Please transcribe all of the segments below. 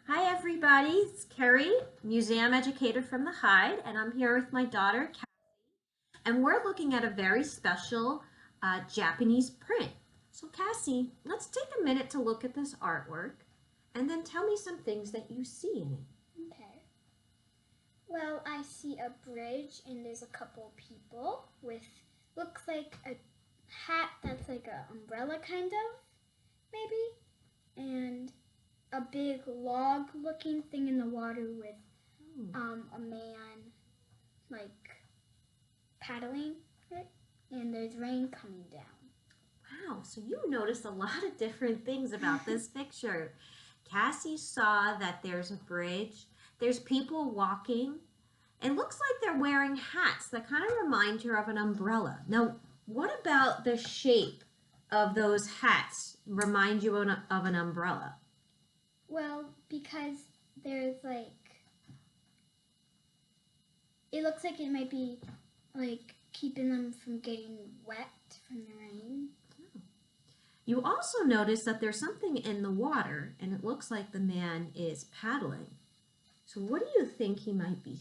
Hi everybody, it's Carrie, museum educator from the Hyde, and I'm here with my daughter, Cassie, and we're looking at a very special Japanese print. So Cassie, let's take a minute to look at this artwork, and then tell me some things that you see in it. Okay. Well, I see a bridge and there's a couple people with, looks like a hat that's like an umbrella kind of, maybe, and a big log looking thing in the water with a man like paddling it, and there's rain coming down. Wow, so you noticed a lot of different things about this picture. Cassie saw that there's a bridge, there's people walking. It looks like they're wearing hats that kind of remind her of an umbrella. Now, what about the shape of those hats remind you of an umbrella? Well, because there's like, it looks like it might be like keeping them from getting wet from the rain. You also notice that there's something in the water, and it looks like the man is paddling. So what do you think he might be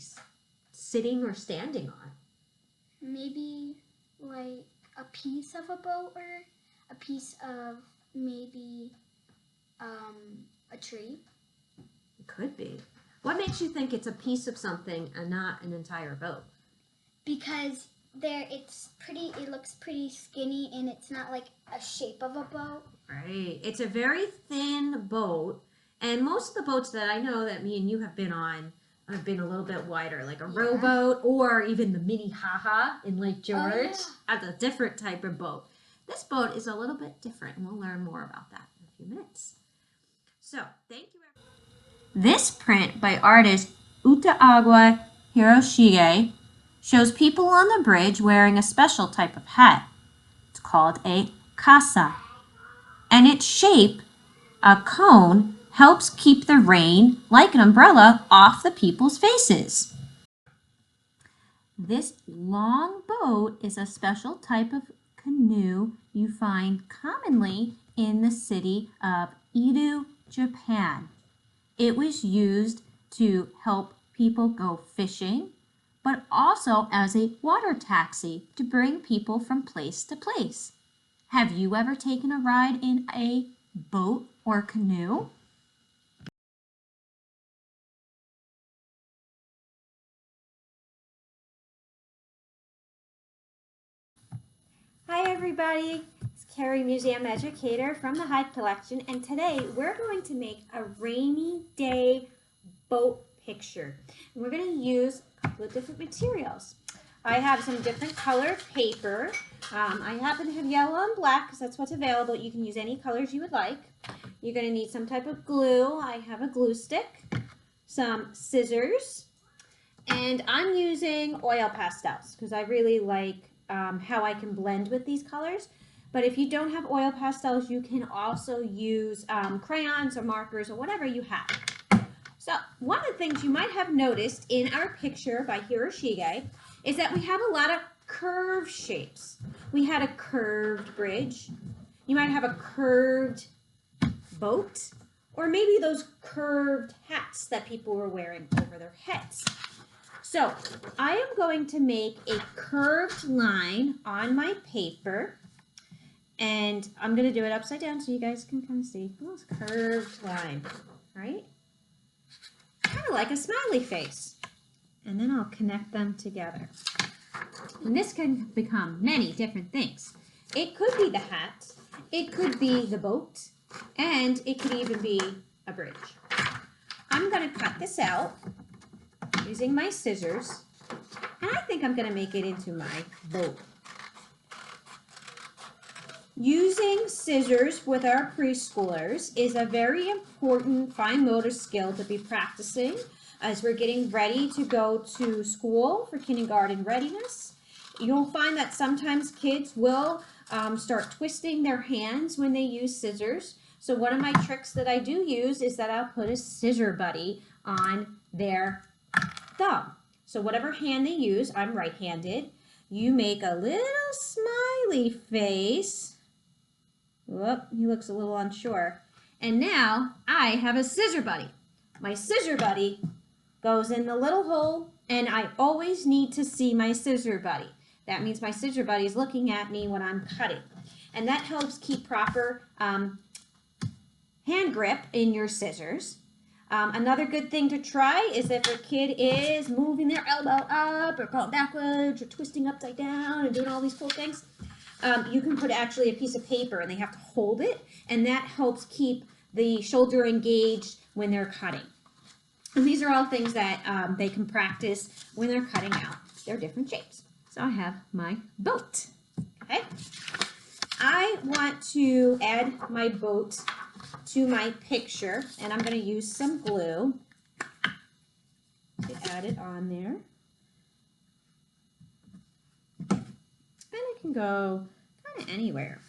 sitting or standing on? Maybe like a piece of a boat or a piece of maybe a tree. It could be. What makes you think it's a piece of something and not an entire boat? Because it looks pretty skinny and it's not like a shape of a boat. Right. It's a very thin boat, and most of the boats that I know that me and you have been on have been a little bit wider, like a rowboat or even the mini haha in Lake George. That's a different type of boat. This boat is a little bit different, and we'll learn more about that in a few minutes. So, thank you. This print by artist Utagawa Hiroshige shows people on the bridge wearing a special type of hat. It's called a kasa. And its shape, a cone, helps keep the rain, like an umbrella, off the people's faces. This long boat is a special type of canoe you find commonly in the city of Edo, Japan. It was used to help people go fishing, but also as a water taxi to bring people from place to place. Have you ever taken a ride in a boat or canoe? Hi everybody, it's Carrie, museum educator from the Hyde Collection, and today we're going to make a rainy day boat picture. And we're going to use a couple of different materials. I have some different colored paper. I happen to have yellow and black because that's what's available. You can use any colors you would like. You're going to need some type of glue. I have a glue stick, some scissors, and I'm using oil pastels because I really like how I can blend with these colors. But if you don't have oil pastels, you can also use crayons or markers or whatever you have. So one of the things you might have noticed in our picture by Hiroshige is that we have a lot of curved shapes. We had a curved bridge. You might have a curved boat, or maybe those curved hats that people were wearing over their heads. So I am going to make a curved line on my paper, and I'm going to do it upside down so you guys can kind of see. Almost curved line, right? Kind of like a smiley face. And then I'll connect them together. And this can become many different things. It could be the hat, it could be the boat, and it could even be a bridge. I'm going to cut this out using my scissors, and I think I'm going to make it into my boat. Using scissors with our preschoolers is a very important fine motor skill to be practicing as we're getting ready to go to school for kindergarten readiness. You'll find that sometimes kids will start twisting their hands when they use scissors. So one of my tricks that I do use is that I'll put a scissor buddy on their thumb. So whatever hand they use, I'm right-handed, you make a little smiley face. Whoop, he looks a little unsure. And now I have a scissor buddy. my scissor buddy goes in the little hole, and I always need to see my scissor buddy. That means my scissor buddy is looking at me when I'm cutting. And that helps keep proper hand grip in your scissors. Another good thing to try is if a kid is moving their elbow up or going backwards or twisting upside down and doing all these cool things, you can put actually a piece of paper and they have to hold it, and that helps keep the shoulder engaged when they're cutting. And these are all things that they can practice when they're cutting out their different shapes. So I have my boat, okay? I want to add my boat to my picture, and I'm going to use some glue to add it on there. And it can go kind of anywhere.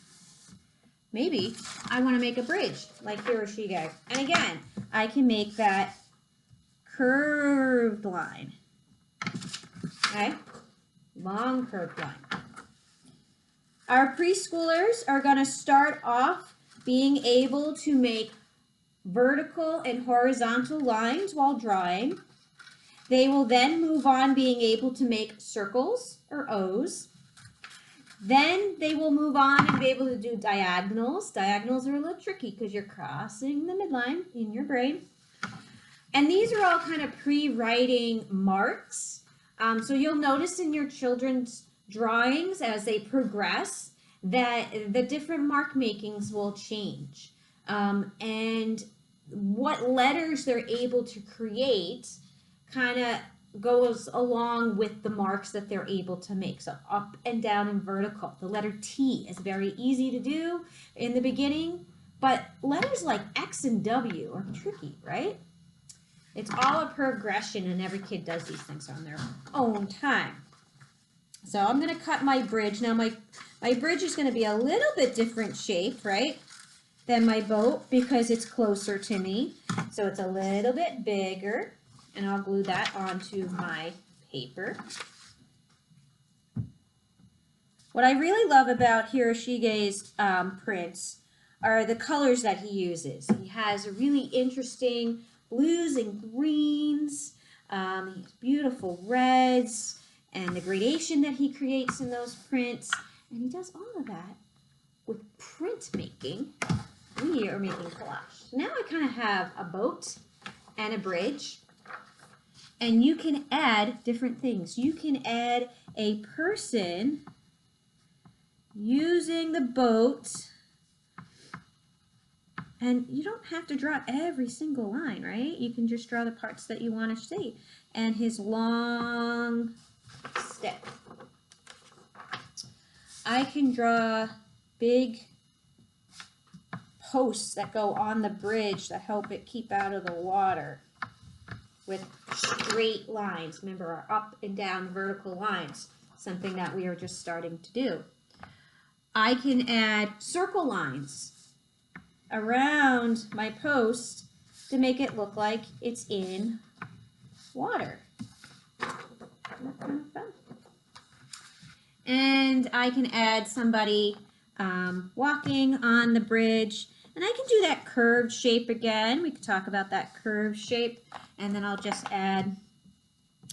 Maybe I want to make a bridge like Hiroshige. And again, I can make that curved line. Okay? Long curved line. Our preschoolers are going to start off being able to make vertical and horizontal lines while drawing. They will then move on being able to make circles or O's. Then they will move on and be able to do diagonals. Diagonals are a little tricky because you're crossing the midline in your brain. And these are all kind of pre-writing marks. So you'll notice in your children's drawings as they progress that the different mark makings will change. And what letters they're able to create kind of goes along with the marks that they're able to make. So up and down and vertical. The letter T is very easy to do in the beginning, but letters like X and W are tricky, right? It's all a progression, and every kid does these things on their own time. So I'm going to cut my bridge. Now my bridge is going to be a little bit different shaped, right, than my boat because it's closer to me. So it's a little bit bigger, and I'll glue that onto my paper. What I really love about Hiroshige's prints are the colors that he uses. He has a really interesting blues and greens. He has beautiful reds and the gradation that he creates in those prints. And he does all of that with printmaking. We are making collage. Now I kind of have a boat and a bridge. And you can add different things. You can add a person using the boat. And you don't have to draw every single line, right? You can just draw the parts that you want to see. And his long stick. I can draw big posts that go on the bridge that help it keep out of the water with straight lines. Remember our up and down vertical lines, something that we are just starting to do. I can add circle lines around my post to make it look like it's in water. And I can add somebody walking on the bridge, and I can do that curved shape again. We could talk about that curved shape, and then I'll just add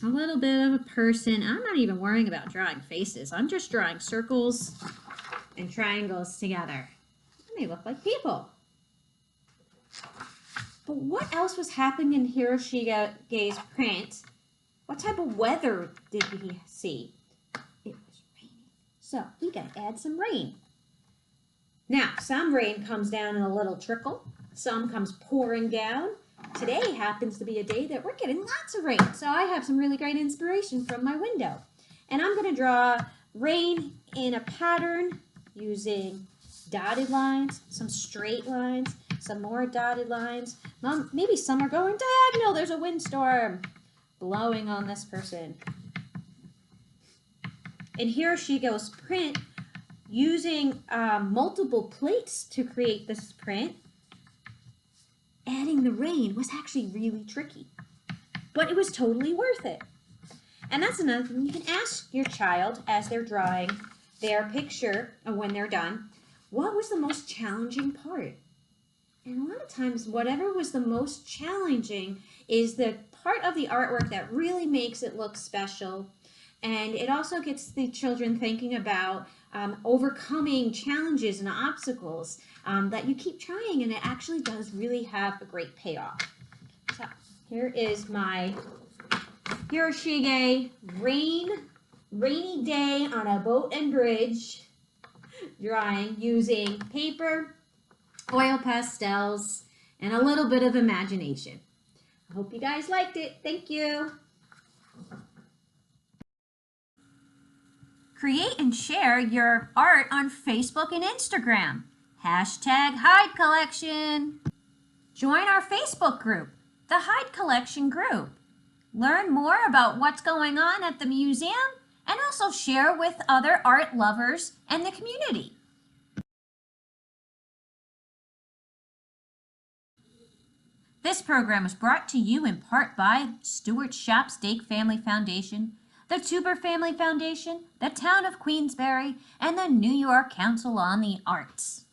a little bit of a person. I'm not even worrying about drawing faces. I'm just drawing circles and triangles together. And they look like people. But what else was happening in Hiroshige's print? What type of weather did he see? It was raining. So we got to add some rain. Now, some rain comes down in a little trickle. Some comes pouring down. Today happens to be a day that we're getting lots of rain. So I have some really great inspiration from my window. And I'm going to draw rain in a pattern using dotted lines, some straight lines, some more dotted lines. Maybe some are going diagonal. There's a windstorm blowing on this person. In Hiroshige's print, using multiple plates to create this print, adding the rain was actually really tricky. But it was totally worth it. And that's another thing you can ask your child as they're drawing their picture, and when they're done, what was the most challenging part? And a lot of times, whatever was the most challenging is the part of the artwork that really makes it look special. And it also gets the children thinking about overcoming challenges and obstacles that you keep trying, and it actually does really have a great payoff. So here is my Hiroshige rainy day on a boat and bridge drawing using paper, oil pastels, and a little bit of imagination. I hope you guys liked it. Thank you. Create and share your art on Facebook and Instagram. Hashtag Hyde Collection. Join our Facebook group, the Hyde Collection group. Learn more about what's going on at the museum and also share with other art lovers and the community. This program was brought to you in part by Stewart Shop Steak Family Foundation, the Tuber Family Foundation, the Town of Queensbury, and the New York Council on the Arts.